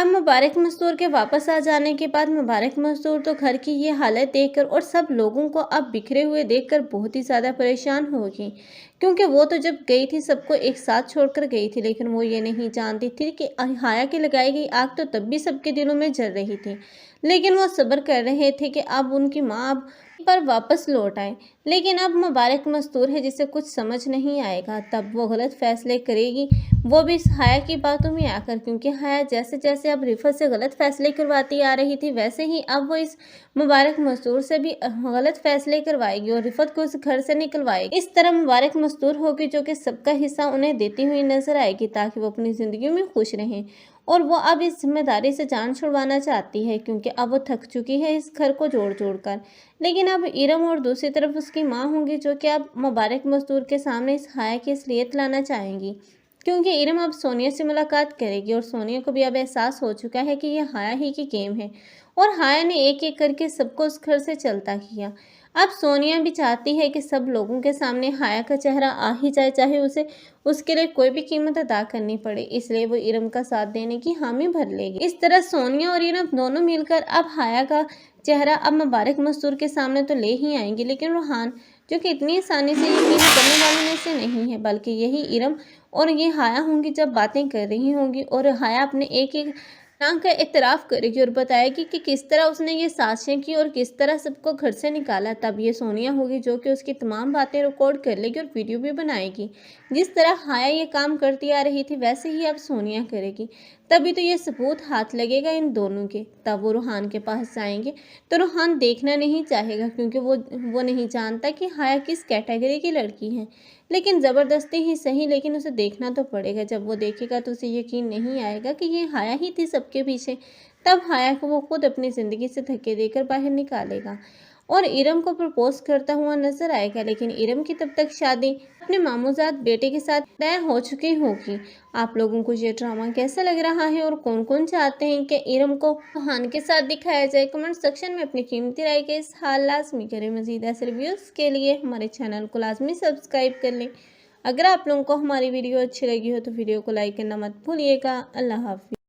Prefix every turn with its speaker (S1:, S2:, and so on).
S1: अब मुबारक मस्तूर के वापस आ जाने के बाद मुबारक मस्तूर तो घर की ये हालत देखकर और सब लोगों को अब बिखरे हुए देखकर बहुत ही ज़्यादा परेशान होगी, क्योंकि वो तो जब गई थी सबको एक साथ छोड़कर गई थी, लेकिन वो ये नहीं जानती थी कि हाया की लगाई गई आग तो तब भी सबके दिलों में जल रही थी। लेकिन वो सब्र कर रहे थे कि अब उनकी माँ अब पर वापस लौट आए। लेकिन अब मुबारक मस्तूर है जिसे कुछ समझ नहीं आएगा, तब वो गलत फैसले करेगी, वो भी इस हाया की बातों में आकर, क्योंकि हाया जैसे जैसे अब रिफत से गलत फैसले करवाती आ रही थी वैसे ही अब वो इस मुबारक मस्तूर से भी गलत फैसले करवाएगी और रिफत को उस घर से निकलवाएगी। इस तरह मुबारक मस्तूर होगी जो कि सबका हिस्सा उन्हें देती हुई नजर आएगी ताकि वो अपनी जिंदगी में खुश रहें। और वो अब इस जिम्मेदारी से जान छुड़वाना चाहती है, क्योंकि अब वो थक चुकी है इस घर को जोड़ जोड़ कर। लेकिन अब इरम और दूसरी तरफ उसकी माँ होंगी जो कि अब मुबारक मस्तूर के सामने इस हाया की असलियत लाना चाहेंगी, क्योंकि इरम अब सोनिया से मुलाकात करेगी और सोनिया को भी अब एहसास हो चुका है कि यह हाया ही की गेम है और हाया ने एक एक करके सबको उस घर से चलता किया। अब सोनिया भी चाहती है कि सब लोगों के सामने हाया का चेहरा आ ही जाए, चाहे उसे उसके लिए कोई भी कीमत अदा करनी पड़े, इसलिए वो इरम का साथ देने की हामी भर लेगी। इस तरह सोनिया और इरम दोनों मिलकर अब हाया का चेहरा अब मुबारक मस्तूर के सामने तो ले ही आएंगे, लेकिन रूहान जो कि इतनी आसानी से यकीन करने वालों में से नहीं है, बल्कि यही इरम और ये हाया होंगी जब बातें कर रही होंगी और हाया अपने एक एक गुनाह का इतराफ़ करेगी और बताएगी कि किस तरह उसने ये साजिशें की और किस तरह सबको घर से निकाला। तब ये सोनिया होगी जो कि उसकी तमाम बातें रिकॉर्ड कर लेगी और वीडियो भी बनाएगी। जिस तरह हाया ये काम करती आ रही थी वैसे ही अब सोनिया करेगी। तभी तो ये सबूत हाथ लगेगा इन दोनों के। तब वो रूहान के पास जाएंगे तो रूहान देखना नहीं चाहेगा, क्योंकि वो नहीं जानता कि हाया किस कैटेगरी की लड़की है। लेकिन ज़बरदस्ती ही सही, लेकिन उसे देखना तो पड़ेगा। जब वो देखेगा तो उसे यकीन नहीं आएगा कि ये हाया ही थी सबके पीछे। तब हाया को वो खुद अपनी ज़िंदगी से धक्के देकर बाहर निकालेगा और इरम को प्रपोज करता हुआ नजर आएगा। लेकिन इरम की तब तक शादी अपने मामूजाद बेटे के साथ तय हो चुकी होगी। आप लोगों को ये ड्रामा कैसा लग रहा है और कौन कौन चाहते हैं कि इरम को रूहान के साथ दिखाया जाए? कमेंट सेक्शन में अपनी कीमती राय के इस हाल लाजमी करें। मजीद ऐसे रिव्यूज़ के लिए हमारे चैनल को लाजमी सब्सक्राइब कर लें। अगर आप लोगों को हमारी वीडियो अच्छी लगी हो तो वीडियो को लाइक करना मत भूलिएगा। अल्लाह हाफिज़।